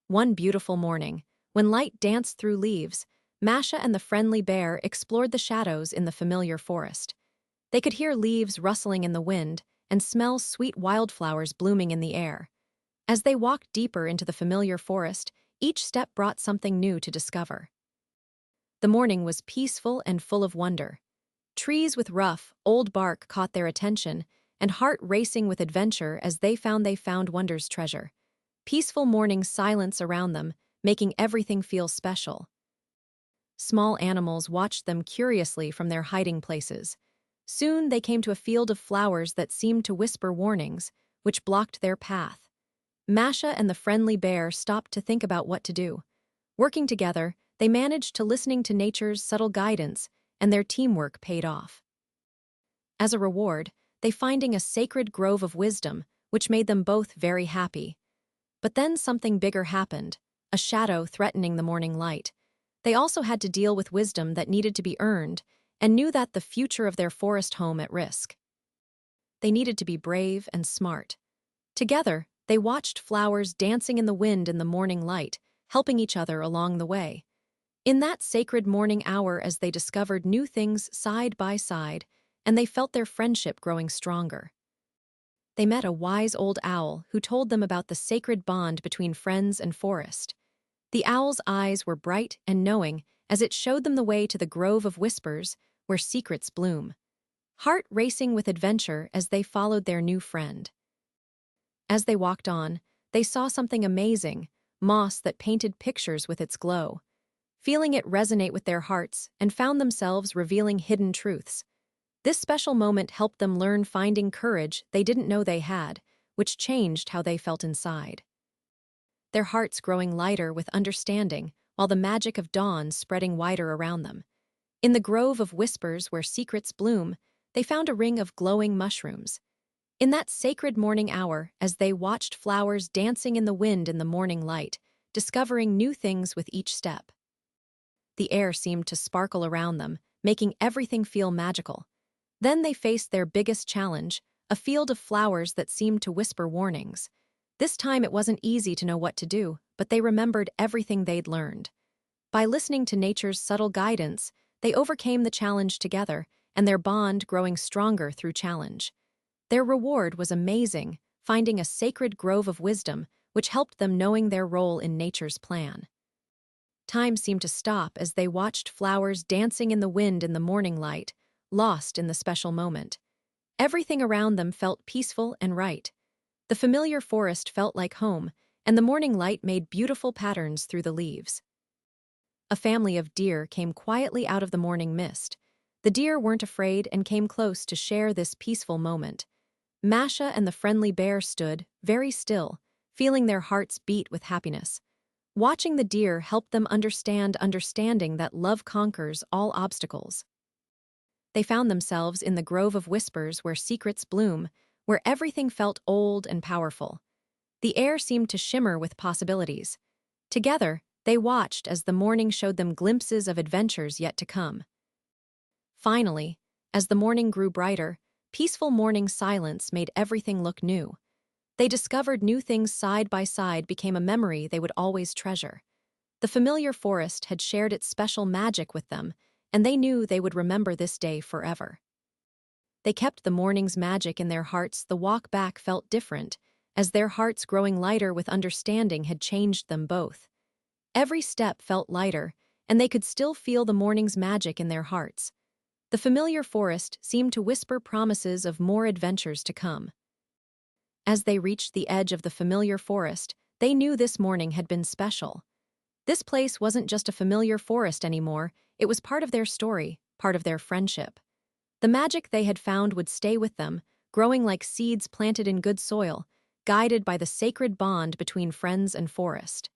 One beautiful morning, when light danced through leaves, Masha and the friendly bear explored the shadows in the familiar forest. They could hear leaves rustling in the wind and smell sweet wildflowers blooming in the air. As they walked deeper into the familiar forest, each step brought something new to discover. The morning was peaceful and full of wonder. Trees with rough, old bark caught their attention, and heart racing with adventure as they found wonder's treasure. Peaceful morning silence around them, making everything feel special. Small animals watched them curiously from their hiding places. Soon they came to a field of flowers that seemed to whisper warnings, which blocked their path. Masha and the friendly bear stopped to think about what to do. Working together, they managed to listening to nature's subtle guidance, and their teamwork paid off. As a reward, they finding a sacred grove of wisdom, which made them both very happy. But then something bigger happened, a shadow threatening the morning light. They also had to deal with wisdom that needed to be earned, and knew that the future of their forest home at risk. They needed to be brave and smart. Together, they watched flowers dancing in the wind in the morning light, helping each other along the way. In that sacred morning hour as they discovered new things side by side, and they felt their friendship growing stronger. They met a wise old owl who told them about the sacred bond between friends and forest. The owl's eyes were bright and knowing as it showed them the way to the grove of whispers where secrets bloom. Heart racing with adventure as they followed their new friend. As they walked on, they saw something amazing, moss that painted pictures with its glow. Feeling it resonate with their hearts and found themselves revealing hidden truths. This special moment helped them learn finding courage they didn't know they had, which changed how they felt inside. Their hearts growing lighter with understanding, while the magic of dawn spreading wider around them. In the grove of whispers where secrets bloom, they found a ring of glowing mushrooms. In that sacred morning hour, as they watched flowers dancing in the wind in the morning light, discovering new things with each step. The air seemed to sparkle around them, making everything feel magical. Then they faced their biggest challenge, a field of flowers that seemed to whisper warnings. This time it wasn't easy to know what to do, but they remembered everything they'd learned. By listening to nature's subtle guidance, they overcame the challenge together, and their bond growing stronger through challenge. Their reward was amazing, finding a sacred grove of wisdom, which helped them knowing their role in nature's plan. Time seemed to stop as they watched flowers dancing in the wind in the morning light, lost in the special moment. Everything around them felt peaceful and right. The familiar forest felt like home, and the morning light made beautiful patterns through the leaves. A family of deer came quietly out of the morning mist. The deer weren't afraid and came close to share this peaceful moment. Masha and the friendly bear stood, very still, feeling their hearts beat with happiness. Watching the deer helped them understanding that love conquers all obstacles. They found themselves in the grove of whispers where secrets bloom, where everything felt old and powerful. The air seemed to shimmer with possibilities. Together, they watched as the morning showed them glimpses of adventures yet to come. Finally, as the morning grew brighter, peaceful morning silence made everything look new. They discovered new things side by side became a memory they would always treasure. The familiar forest had shared its special magic with them, and they knew they would remember this day forever. They kept the morning's magic in their hearts. The walk back felt different, as their hearts growing lighter with understanding had changed them both. Every step felt lighter, and they could still feel the morning's magic in their hearts. The familiar forest seemed to whisper promises of more adventures to come. As they reached the edge of the familiar forest, they knew this morning had been special. This place wasn't just a familiar forest anymore, it was part of their story, part of their friendship. The magic they had found would stay with them, growing like seeds planted in good soil, guided by the sacred bond between friends and forest.